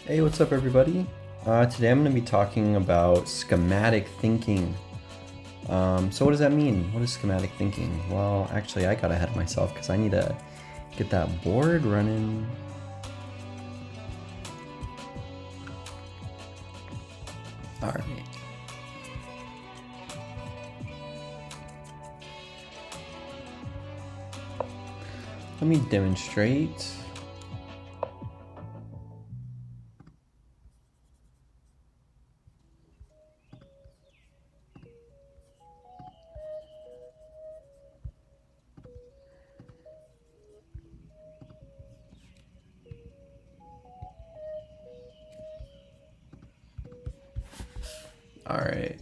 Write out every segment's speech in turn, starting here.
Hey, what's up, everybody? Today I'm going to be talking about schematic thinking. So what does that mean? What is schematic thinking? Well, actually, I got ahead of myself because I need to get that board running. All right. Let me demonstrate. All right.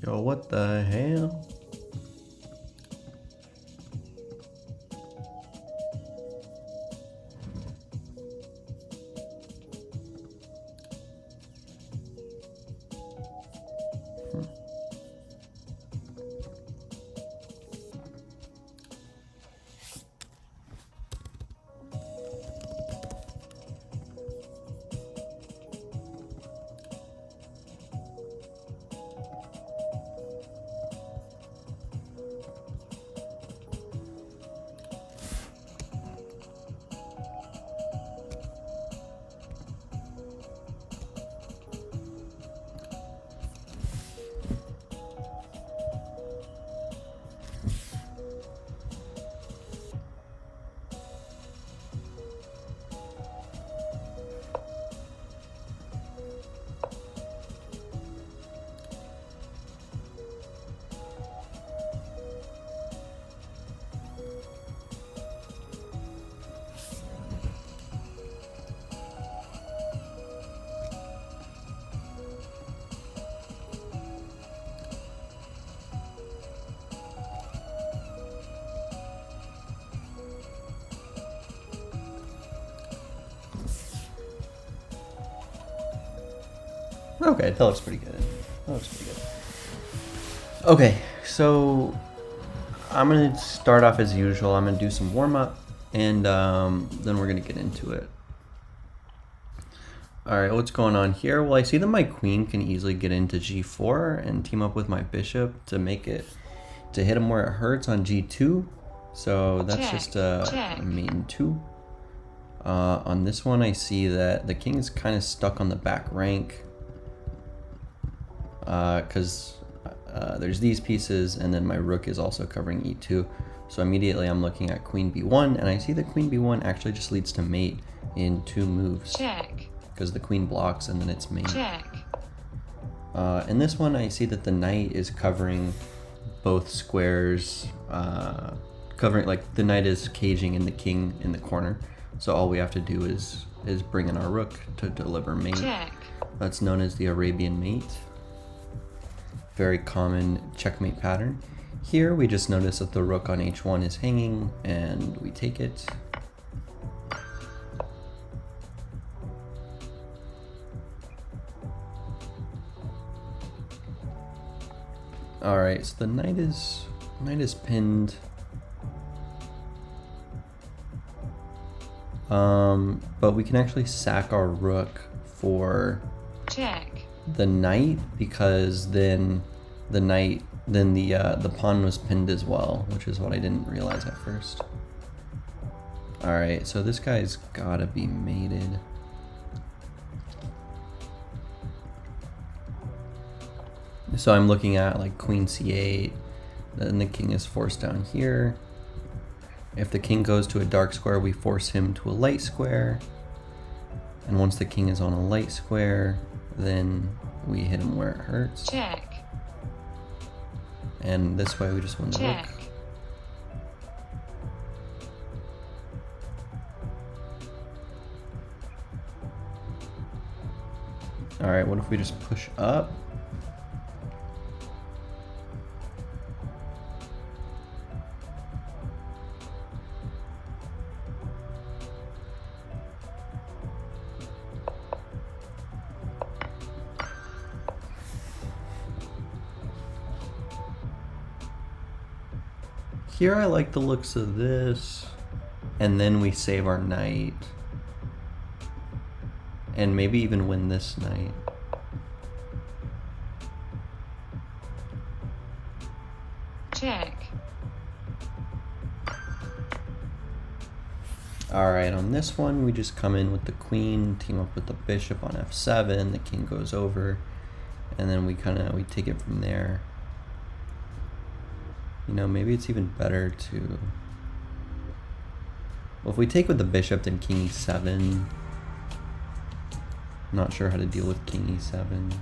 Yo, what the hell? Okay, that looks pretty good. Okay, so I'm gonna start off as usual. I'm gonna do some warm up, and then we're gonna get into it. All right, what's going on here? Well, I see that my queen can easily get into g4 and team up with my bishop to make it to hit him where it hurts on g2. So that's just a main 2. On this one, I see that the king is kind of stuck on the back rank because there's these pieces, and then my rook is also covering e2. So immediately I'm looking at queen b1, and I see that queen b1 actually just leads to mate in 2 moves. Check. Because the queen blocks and then it's mate. Check. In this one, I see that the knight is covering both squares, covering, like, the knight is caging in the king in the corner. So all we have to do is bring in our rook to deliver mate. Check. That's known as the Arabian mate. Very common checkmate pattern. Here we just notice that the rook on h1 is hanging and we take it. All right, so the knight is pinned. But we can actually sack our rook for Check. the knight, because then the pawn was pinned as well, which is what I didn't realize at first. All right, so this guy's gotta be mated. So I'm looking at like queen c8, then the king is forced down here. If the king goes to a dark square, we force him to a light square. And once the king is on a light square, then we hit him where it hurts. Check. And this way we just win the rook. Check. All right, what if we just push up? Here I like the looks of this. And then we save our knight. And maybe even win this knight. Check. Alright, on this one we just come in with the queen, team up with the bishop on f7, the king goes over, and then we take it from there. You know, maybe it's even better to... Well, if we take with the bishop, then king e7. I'm not sure how to deal with king e7.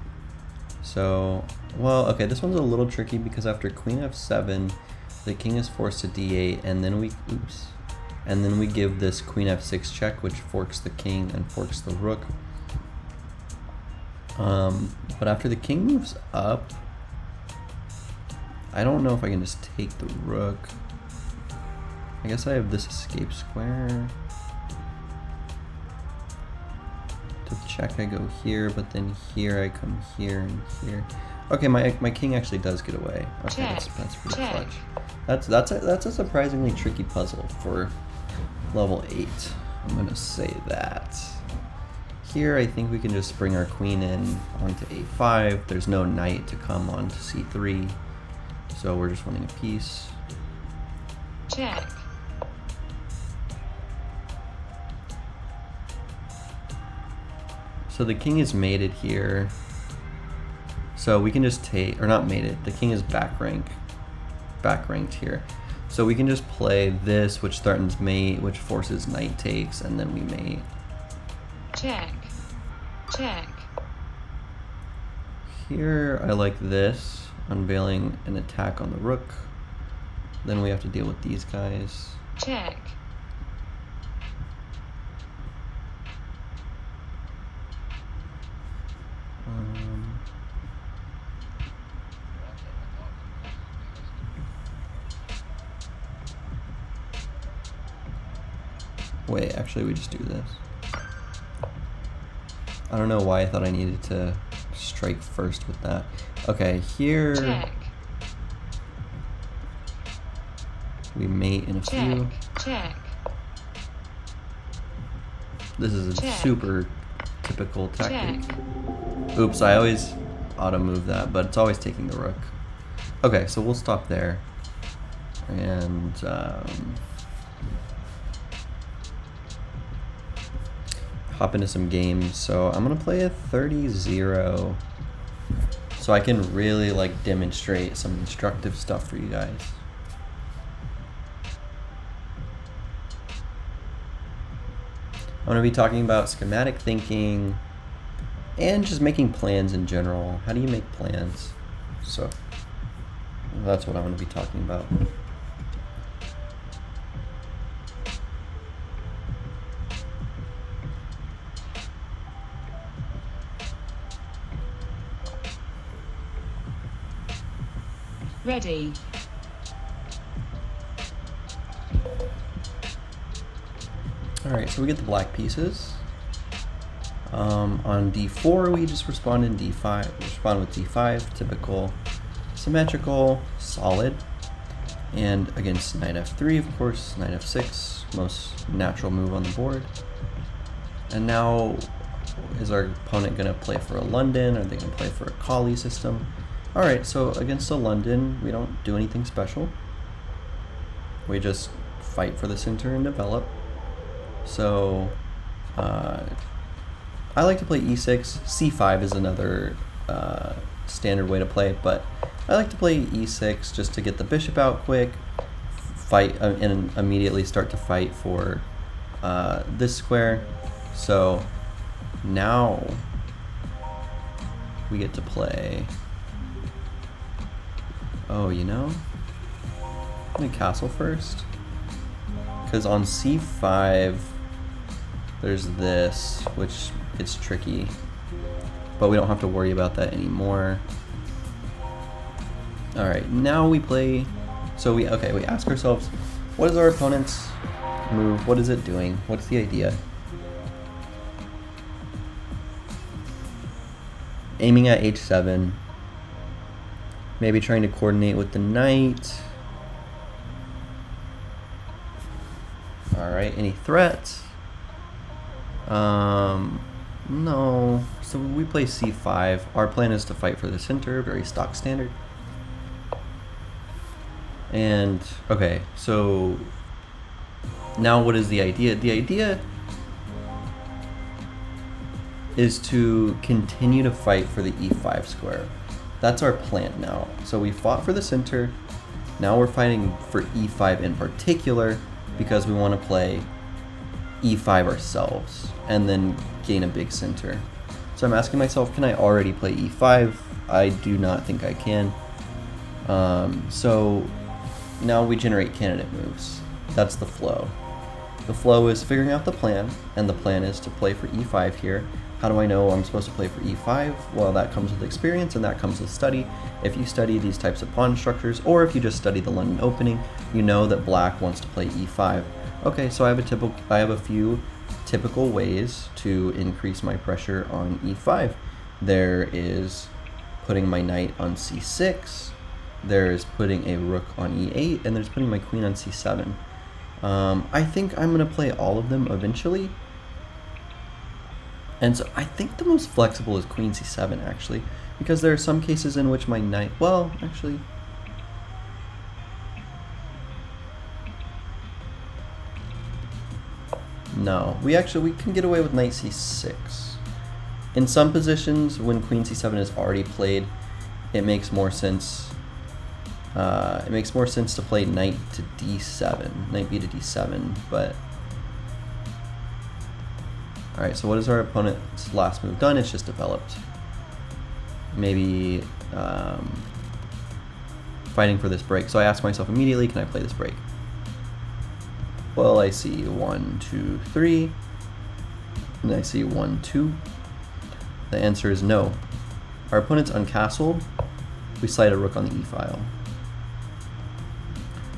So, well, okay, this one's a little tricky because after queen f7, the king is forced to d8, and then we, oops, and then we give this queen f6 check, which forks the king and forks the rook. But after the king moves up, I don't know if I can just take the rook. I guess I have this escape square. To check, I go here, but then here I come here and here. Okay, my king actually does get away. Okay, that's pretty clutch. That's a surprisingly tricky puzzle for level 8. I'm gonna say that. Here, I think we can just bring our queen in onto a5. There's no knight to come onto c3, so we're just winning a piece. Check. So the king is mated here. So we can just take, or not mated, the king is backranked here. So we can just play this, which threatens mate, which forces knight takes, and then we mate. Check. Check. Here I like this, unveiling an attack on the rook. Then we have to deal with these guys. Check. Wait, actually we just do this. I don't know why I thought I needed to strike first with that. Okay, here Check. we mate in a few. Check. This is a Check. super typical tactic. Check. Oops, I always auto move that, but it's always taking the rook. Okay, so we'll stop there. And hop into some games. So I'm gonna play a 30-0 so I can really like demonstrate some instructive stuff for you guys. I'm gonna be talking about schematic thinking and just making plans in general. How do you make plans? So that's what I'm gonna be talking about. Ready. Alright, so we get the black pieces. On d4, we just respond in d5. We respond with d5, typical, symmetrical, solid. And against knight f3, of course, knight f6, most natural move on the board. And now, is our opponent going to play for a London? Are they going to play for a Kali system? Alright, so against a London, we don't do anything special. We just fight for the center and develop. So, I like to play e6. c5 is another standard way to play, but I like to play e6 just to get the bishop out quick, fight, and immediately start to fight for this square. So now we get to play. Oh, you know, I'm gonna castle first, because on c5 there's this, which gets tricky, but we don't have to worry about that anymore. All right, now we play. So we ask ourselves, what is our opponent's move? What is it doing? What's the idea? Aiming at h7. Maybe trying to coordinate with the knight. Alright, any threats? No. So we play c5. Our plan is to fight for the center, very stock standard. And, okay, so now what is the idea? The idea is to continue to fight for the e5 square. That's our plan now. So we fought for the center. Now we're fighting for e5 in particular because we want to play e5 ourselves and then gain a big center. So I'm asking myself, can I already play e5? I do not think I can. So now we generate candidate moves. That's the flow. The flow is figuring out the plan, and the plan is to play for e5 here. How do I know I'm supposed to play for e5? Well, that comes with experience and that comes with study. If you study these types of pawn structures, or if you just study the London opening, you know that black wants to play e5. Okay, so I have a few typical ways to increase my pressure on e5. There is putting my knight on c6, there's putting a rook on e8, and there's putting my queen on c7. I think I'm going to play all of them eventually. And so I think the most flexible is queen c7, actually, because there are some cases in which my knight, well, actually, no, we can get away with knight c6. In some positions, when queen c7 is already played, it makes more sense. It makes more sense to play knight to d7, knight b to d7, but alright, so what has our opponent's last move done? It's just developed. Maybe fighting for this break. So I ask myself immediately, can I play this break? Well, I see 1, 2, 3, and I see 1, 2. The answer is no. Our opponent's uncastled. We slide a rook on the e-file.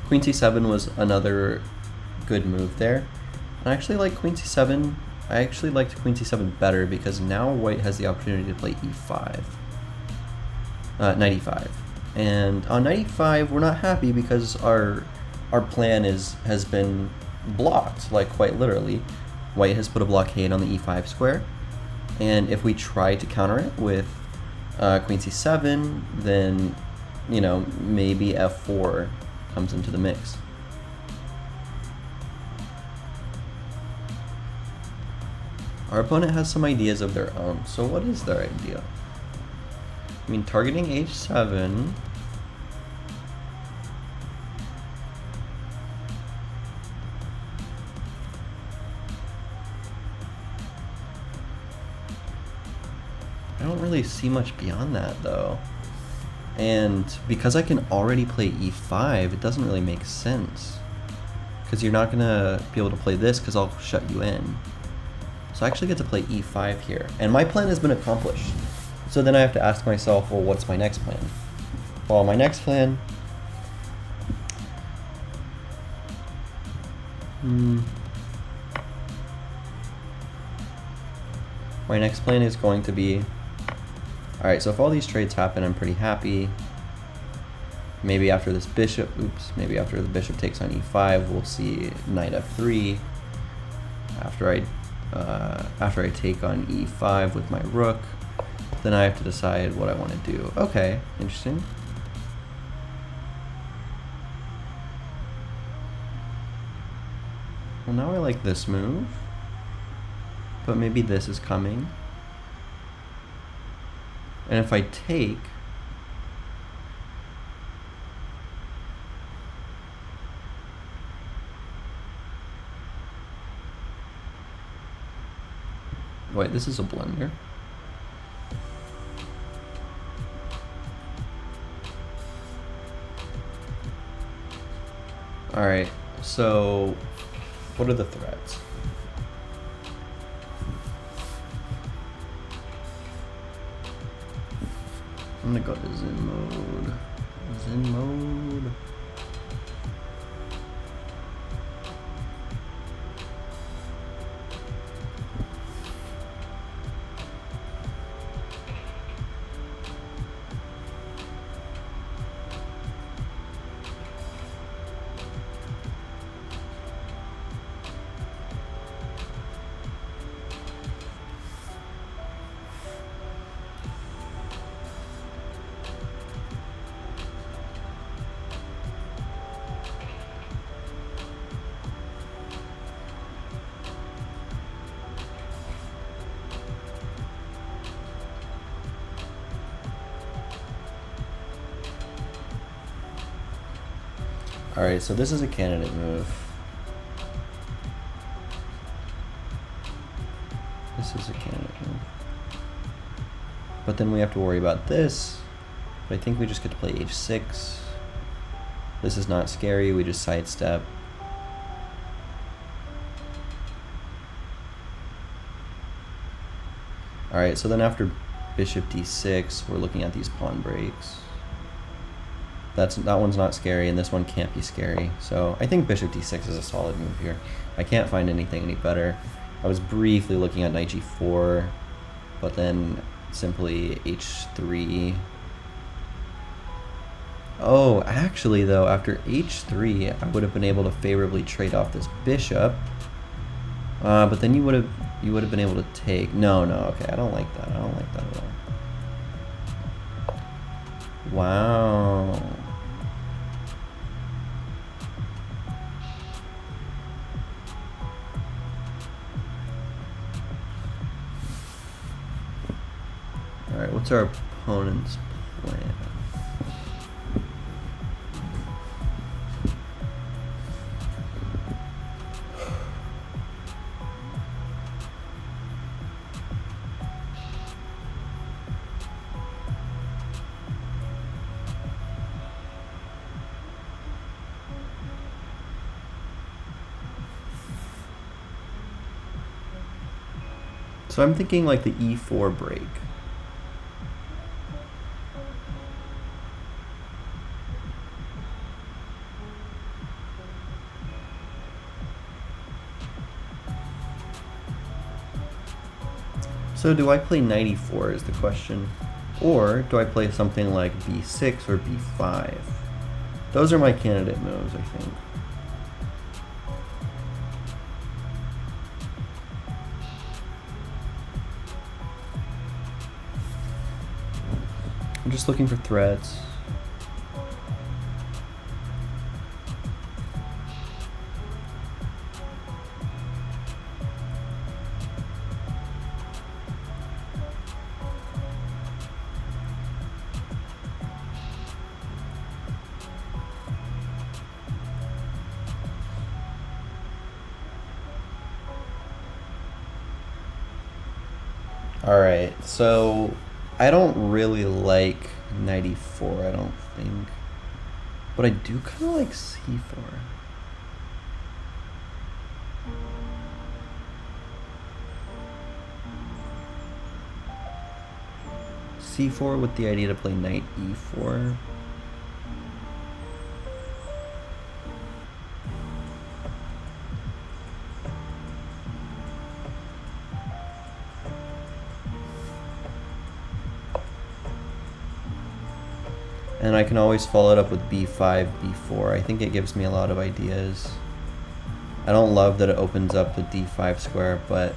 Queen c7 was another good move there. I actually like queen c7. I actually liked queen c7 better because now white has the opportunity to play e5. Knight e5. And on knight e5, we're not happy because our plan has been blocked, like quite literally. White has put a blockade on the e5 square. And if we try to counter it with queen c7, then, you know, maybe f4 comes into the mix. Our opponent has some ideas of their own. So what is their idea? I mean, targeting h7. I don't really see much beyond that though. And because I can already play e5, it doesn't really make sense. Because you're not gonna be able to play this because I'll shut you in. So I actually get to play e5 here. And my plan has been accomplished. So then I have to ask myself, well, what's my next plan? Well, my next plan... My next plan is going to be... Alright, so if all these trades happen, I'm pretty happy. Maybe after this bishop, maybe after the bishop takes on e5, we'll see knight f3. After I take on e5 with my rook, then I have to decide what I want to do. Okay, interesting. Well, now I like this move, but maybe this is coming. And if I take, wait, this is a blunder. All right, so what are the threats? I'm gonna go to Zen mode. Zen mode. Alright, so this is a candidate move. This is a candidate move. But then we have to worry about this. But I think we just get to play h6. This is not scary, we just sidestep. Alright, so then after bishop d6, we're looking at these pawn breaks. That one's not scary, and this one can't be scary. So I think bishop d6 is a solid move here. I can't find anything any better. I was briefly looking at knight g4, but then simply h3. Oh, actually though, after h3, I would have been able to favorably trade off this bishop. But then you would have been able to take. No, okay, I don't like that. I don't like that at all. Wow. All right, what's our opponent's plan? So I'm thinking like the e4 break. So do I play knight e4 is the question, or do I play something like b6 or b5? Those are my candidate moves, I think. I'm just looking for threats. Alright, so I don't really like knight e4, I don't think. But I do kind of like c4. c4 with the idea to play knight e4. And I can always follow it up with b5, b4. I think it gives me a lot of ideas. I don't love that it opens up the d5 square, but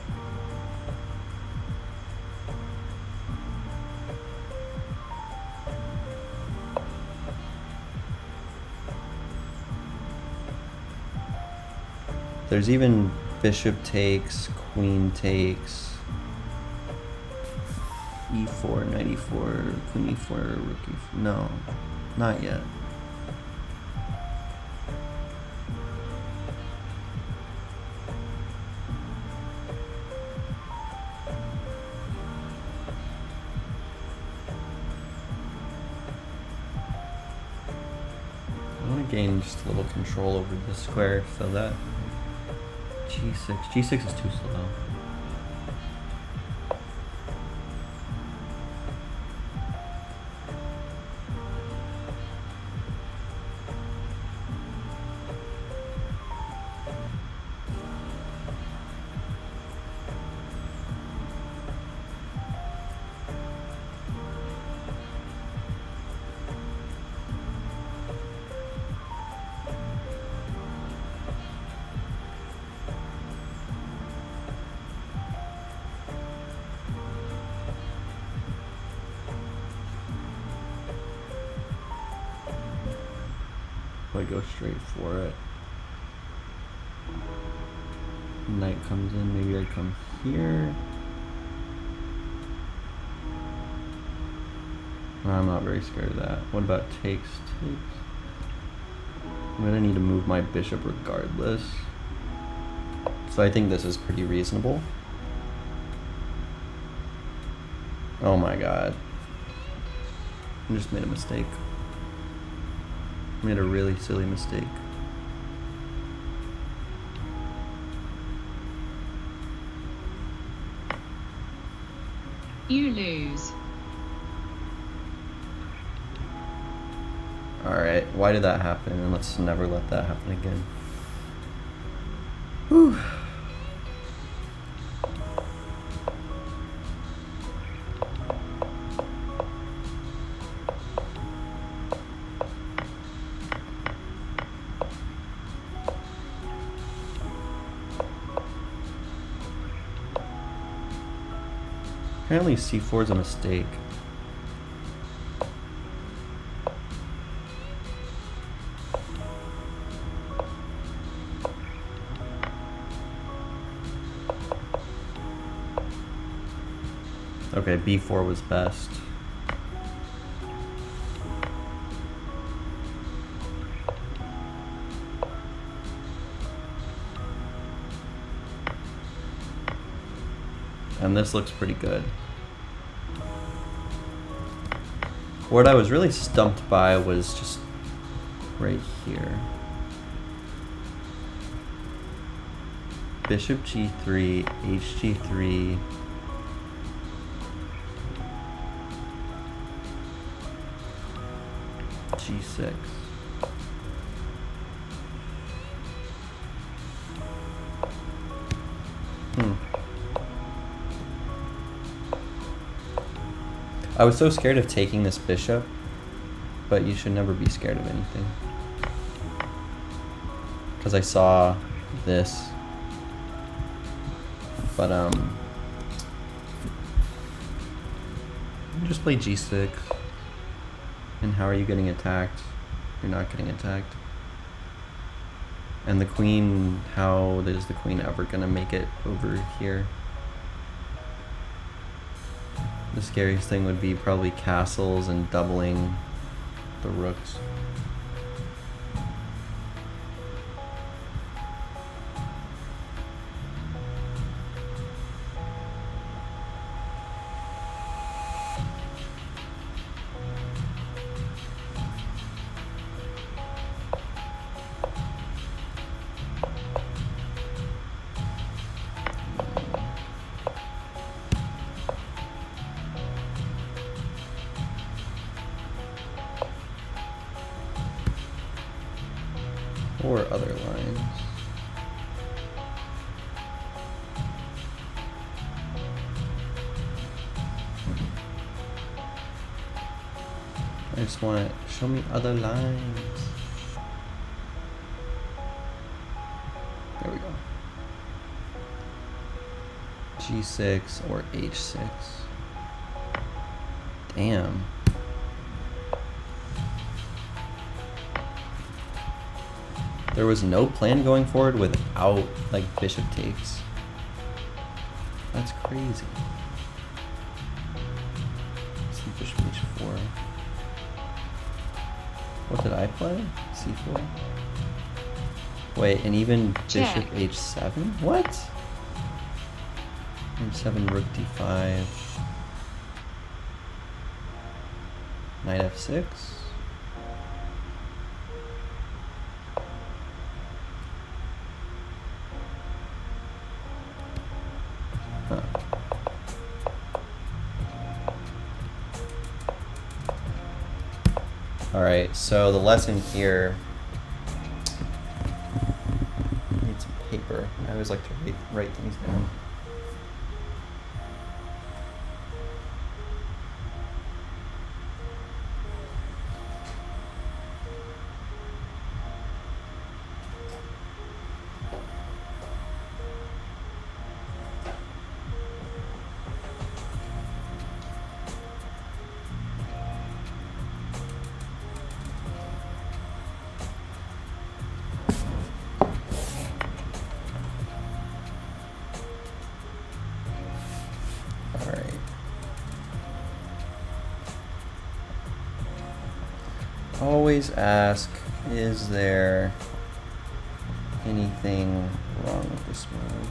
there's even bishop takes, queen takes, e4, knight e4, queen e4, rook e4. No, not yet. I want to gain just a little control over this square, so that g6 is too slow. I go straight for it. Knight comes in, maybe I come here. I'm not very scared of that. What about takes? I'm gonna need to move my bishop regardless. So I think this is pretty reasonable. Oh my god. I just made a mistake. I made a really silly mistake. You lose. Alright, why did that happen? And let's never let that happen again. Whew. Apparently c4 is a mistake. Okay, b4 was best. And this looks pretty good. What I was really stumped by was just right here. Bishop g3, hg3. g6. I was so scared of taking this bishop, but you should never be scared of anything. Because I saw this, but just play g6. And how are you getting attacked? You're not getting attacked. And the queen, how is the queen ever gonna make it over here? The scariest thing would be probably castles and doubling the rooks. Or other lines. I just want to show me other lines. There we go. G6 or H6. Damn. There was no plan going forward without, like, bishop takes. That's crazy. Let's see, bishop h4. What did I play? c4? Wait, and even bishop h7? What? h7, rook d5. Knight f6. Huh. Alright, so the lesson here, I need some paper. I always like to write things down. Always ask Is there anything wrong with this move?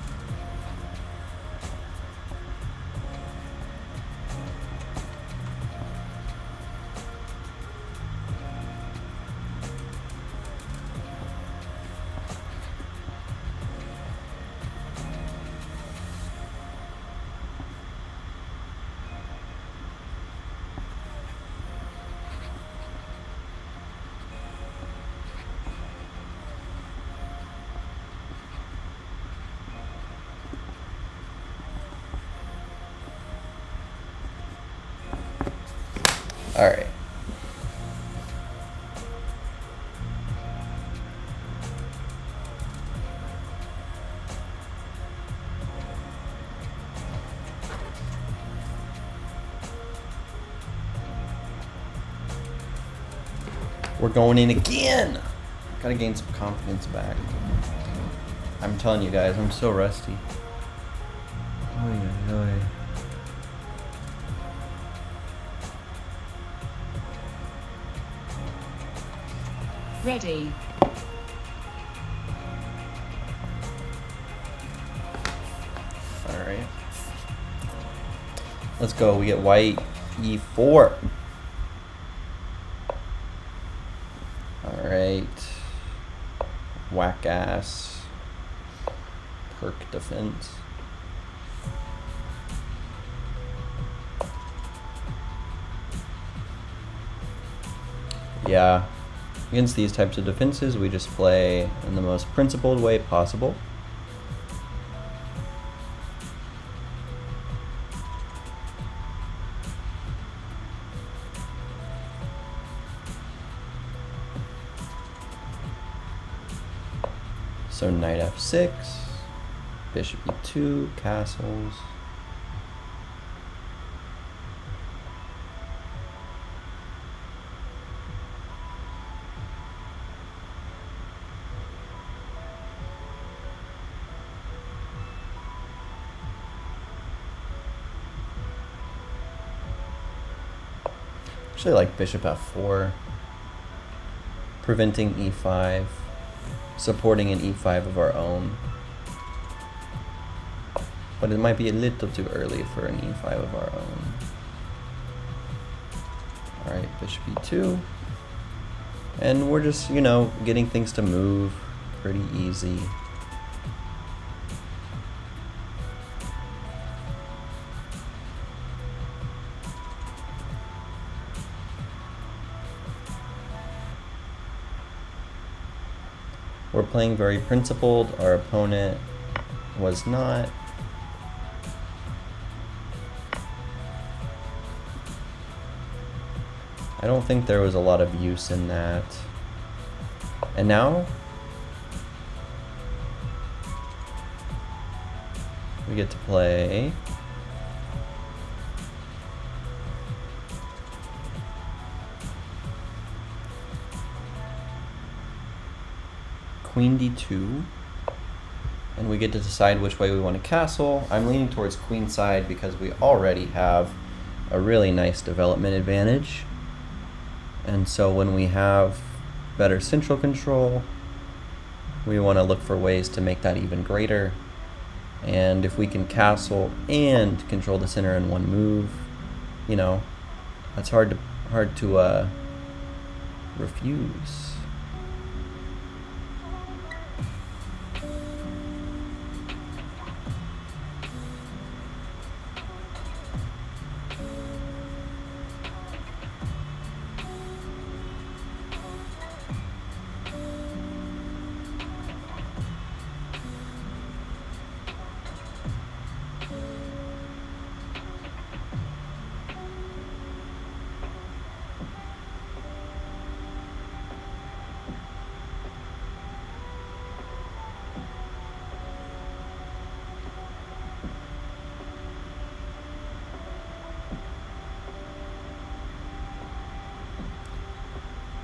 All right. We're going in again. Gotta gain some confidence back. I'm telling you guys, I'm so rusty. Oy, oy, oy. Ready. All right. Let's go. We get white e4. All right. Whack ass. Perk defense. Yeah. Against these types of defenses, we just play in the most principled way possible. So knight f6, bishop e2, castles. Actually, I like bishop f4, preventing e5, supporting an e5 of our own. But it might be a little too early for an e5 of our own. Alright, bishop e2. And we're just, you know, getting things to move pretty easy. We're playing very principled. Our opponent was not. I don't think there was a lot of use in that. And now we get to play queen d2, and we get to decide which way we want to castle. I'm leaning towards queen side because we already have a really nice development advantage, and so when we have better central control, we want to look for ways to make that even greater. And if we can castle and control the center in one move, you know, that's hard to refuse.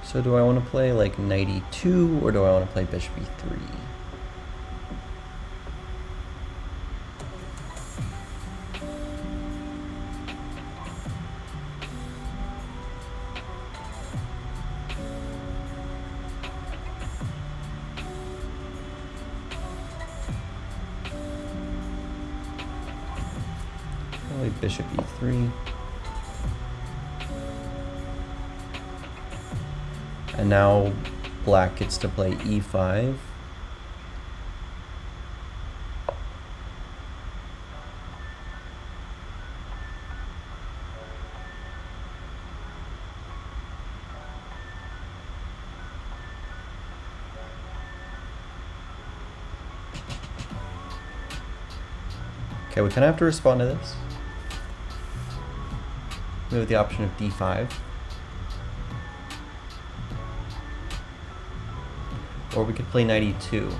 So do I want to play like knight e2 or do I want to play bishop e3? Probably bishop e3. And now black gets to play e5. Okay, we kind of have to respond to this. We have the option of d5. Or we could play knight e2.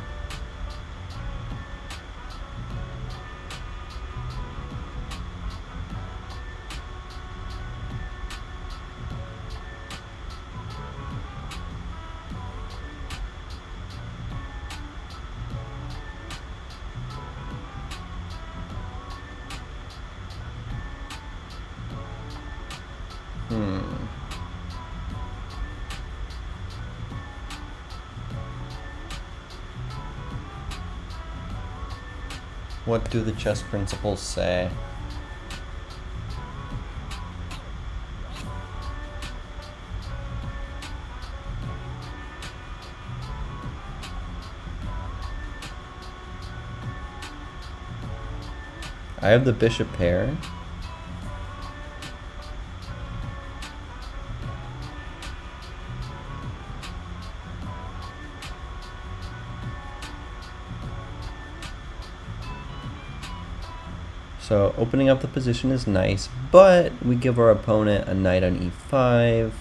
What do the chess principles say? I have the bishop pair. So opening up the position is nice, but we give our opponent a knight on e5.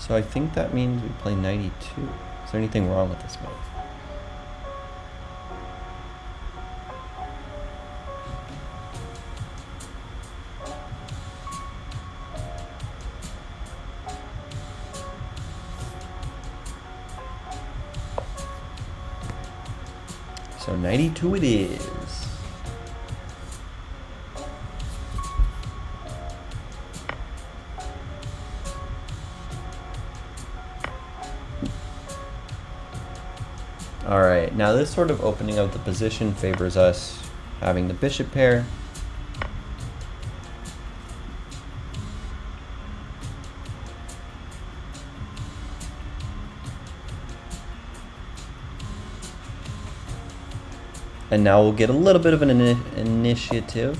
So I think that means we play knight e2. Is there anything wrong with this move? So knight e2 it is. Alright, now this sort of opening of the position favors us having the bishop pair. And now we'll get a little bit of an initiative.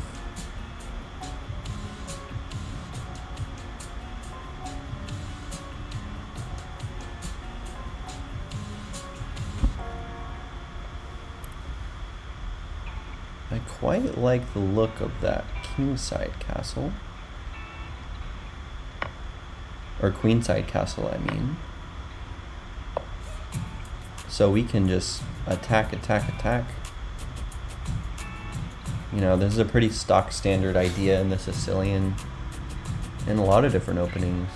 I quite like the look of that kingside castle. Or queenside castle, I mean. So we can just attack, attack, attack. You know, this is a pretty stock standard idea in the Sicilian in a lot of different openings.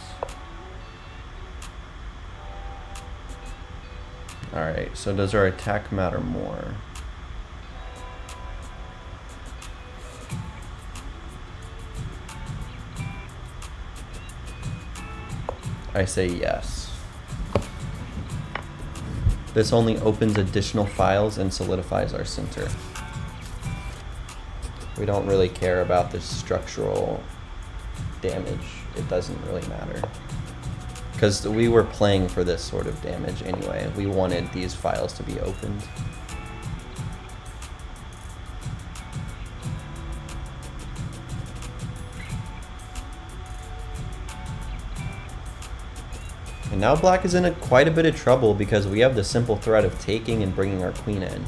Alright, so does our attack matter more? I say yes. This only opens additional files and solidifies our center. We don't really care about the structural damage. It doesn't really matter. Because we were playing for this sort of damage anyway. We wanted these files to be opened. And now black is in quite a bit of trouble because we have the simple threat of taking and bringing our queen in.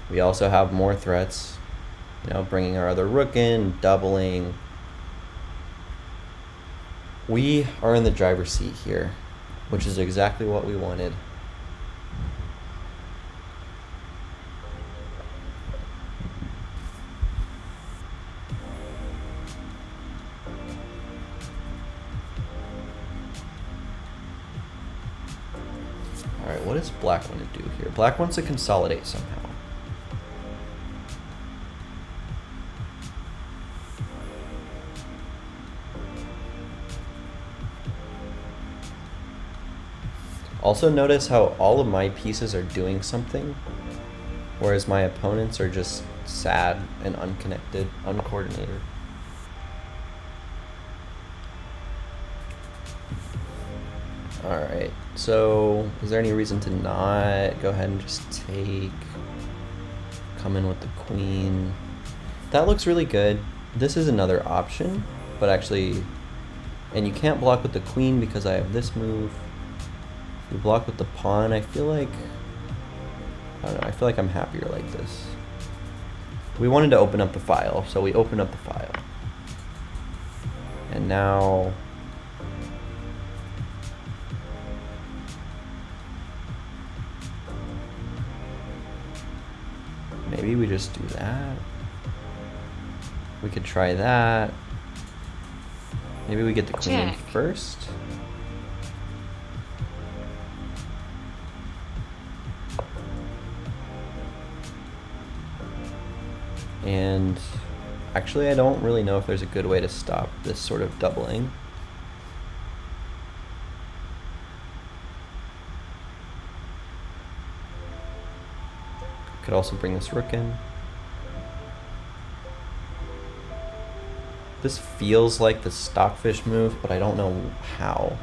We also have more threats, you know, bringing our other rook in, doubling. We are in the driver's seat here, which is exactly what we wanted. All right, what does black want to do here? Black wants to consolidate somehow. Also notice how all of my pieces are doing something. Whereas my opponents are just sad and unconnected, uncoordinated. Alright, so is there any reason to not go ahead and just take, come in with the queen? That looks really good. This is another option, but actually, and you can't block with the queen because I have this move. You block with the pawn, I feel like, I don't know, I feel like I'm happier like this. We wanted to open up the file, so we opened up the file. And now, maybe we just do that. We could try that. Maybe we get the queen in first. And actually, I don't really know if there's a good way to stop this sort of doubling. Could also bring this rook in. This feels like the stockfish move, but I don't know how.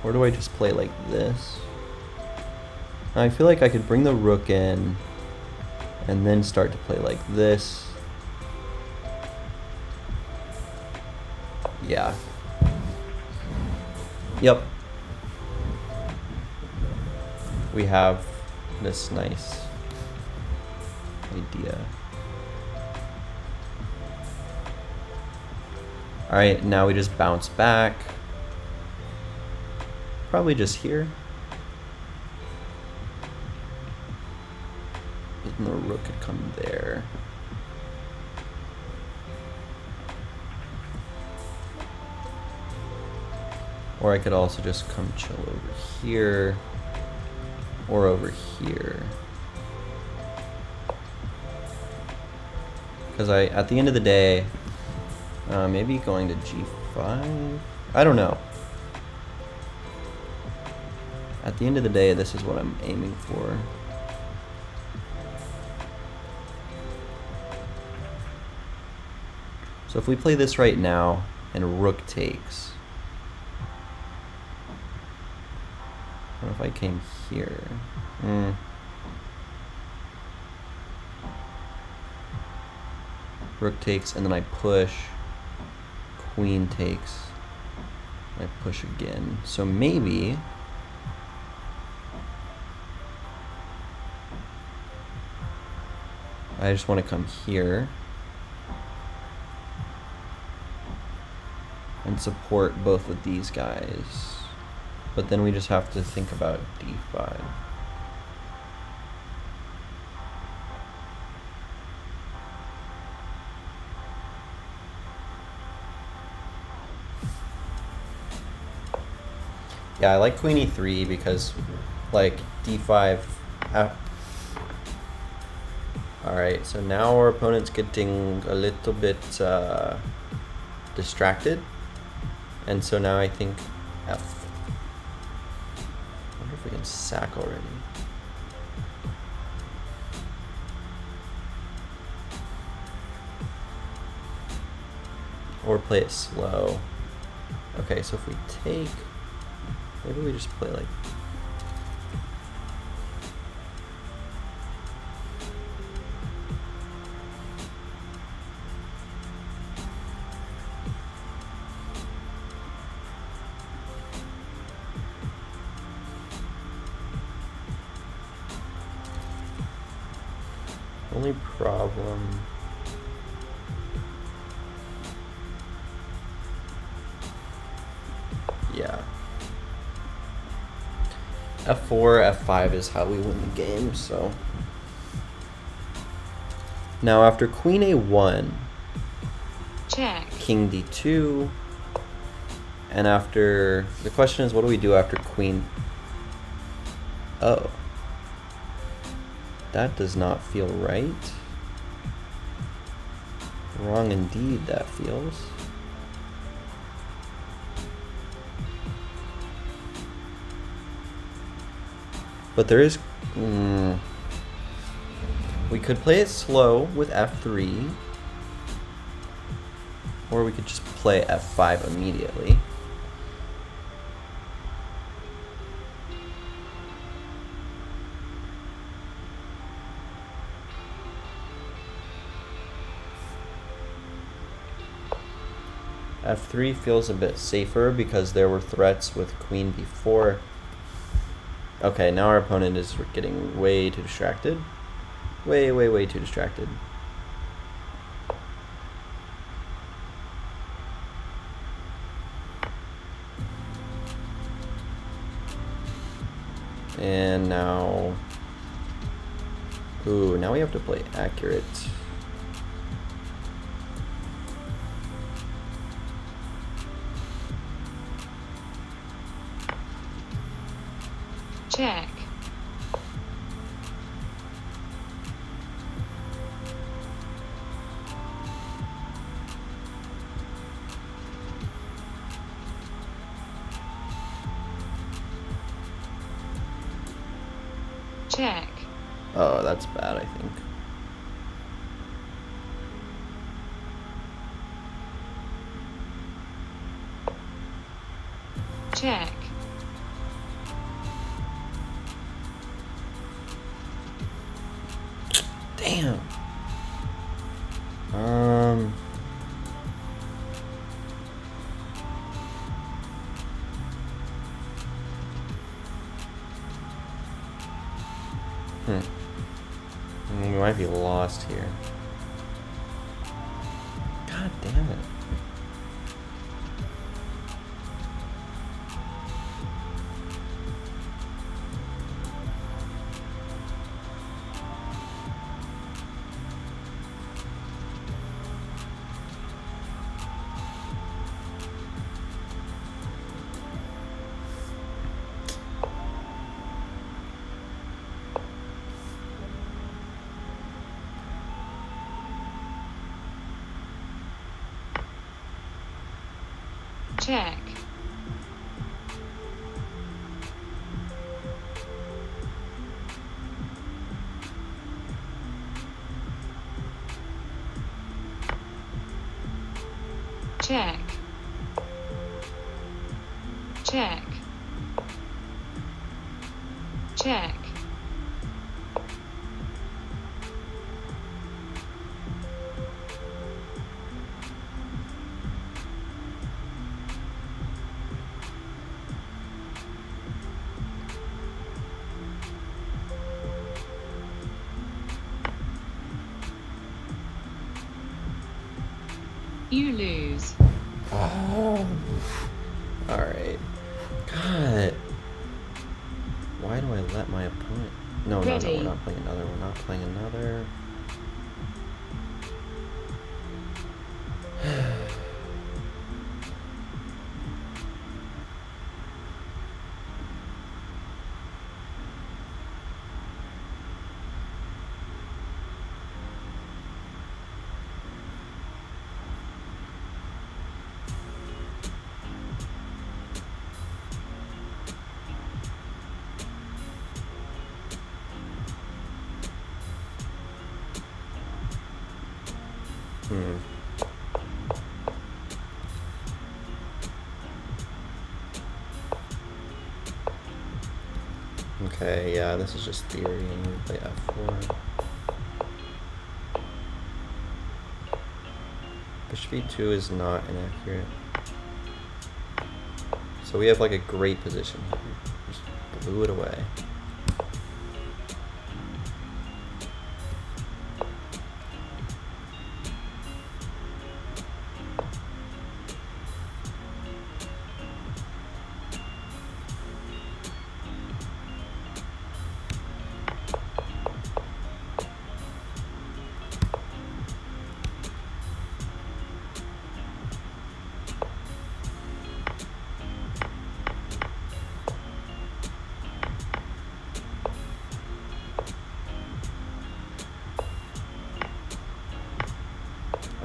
Or do I just play like this? I feel like I could bring the rook in and then start to play like this. Yeah. Yep. We have this nice idea. Alright, now we just bounce back. Probably just here. And the rook could come there. Or I could also just come chill over here. Or over here. Because at the end of the day, maybe going to g5? I don't know. At the end of the day, this is what I'm aiming for. So if we play this right now, and rook takes. What if I came here? Rook takes, and then I push. Queen takes. I push again. So maybe I just want to come here and support both of these guys. But then we just have to think about d5. Yeah, I like queen e3 because, like, d5. Alright, so now our opponent's getting a little bit distracted. And so now I think f. I wonder if we can sack already. Or play it slow. Okay, so if we take, maybe we just play like. Only problem. Yeah. F4, F5 is how we win the game, so Now after queen a1, check, king d2, and after, the question is, what do we do after queen? Oh, that does not feel right. Wrong indeed, that feels. But there is, we could play it slow with f3, or we could just play f5 immediately. f3 feels a bit safer because there were threats with queen b4. Okay, now our opponent is getting way too distracted. Way too distracted. And now... Ooh, now we have to play accurate. check, check, Oh, that's bad, I think. check, Damn. We might be lost here. God damn it. check, check, check, check, you lose. Oh. Alright. God. Why do I let my opponent... No, Ready. we're not playing another. We're not playing another. Okay, yeah, this is just theory, and we play f4. Bishop e2 is not inaccurate. So we have like a great position here. Just blew it away.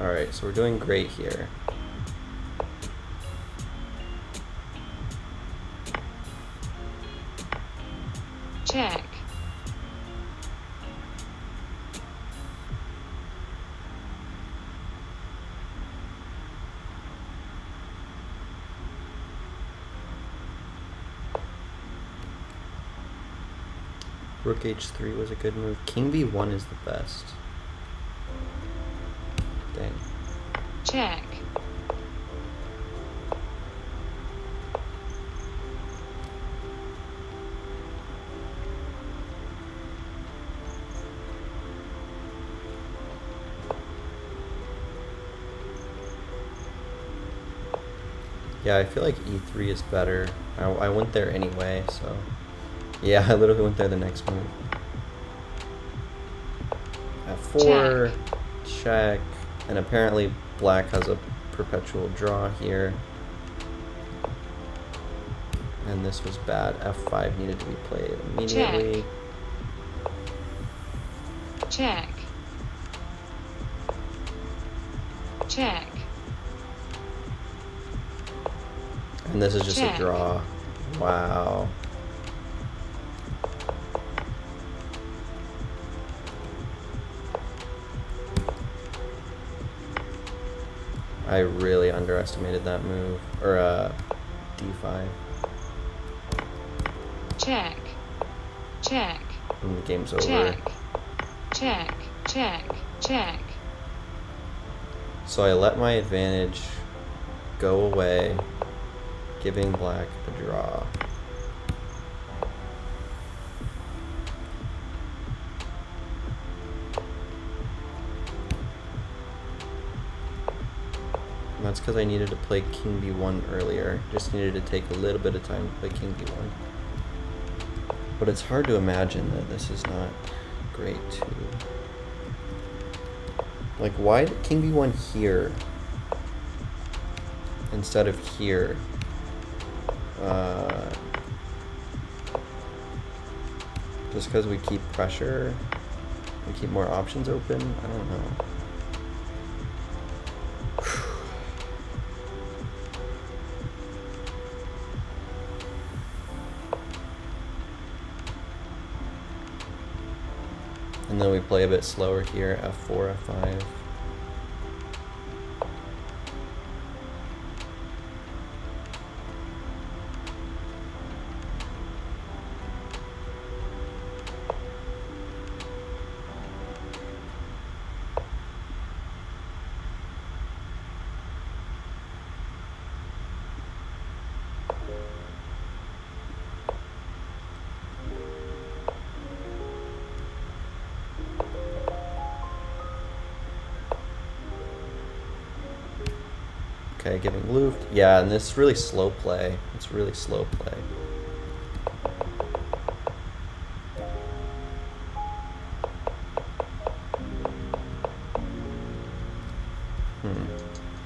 Alright, so we're doing great here. Check. Rook h3 was a good move. King b1 is the best. Dang. Check. Yeah, I feel like e3 is better. I went there anyway, so... Yeah, I literally went there the next move. f4, check, and apparently black has a perpetual draw here. And this was bad. f5 needed to be played immediately. Check. Check. And this is just a draw. Wow. I really underestimated that move. Or d5. Check. Check. And the game's over. Check. Check. Check. Check. So I let my advantage go away, giving black a draw. And that's because I needed to play king b1 earlier. Just needed to take a little bit of time to play king b1. But it's hard to imagine that this is not great too. Like, why king b1 here instead of here? Just because we keep pressure, we keep more options open? I don't know. And then we play a bit slower here, f4, f5. Okay, giving Luft. Yeah, and this really slow play. It's really slow play.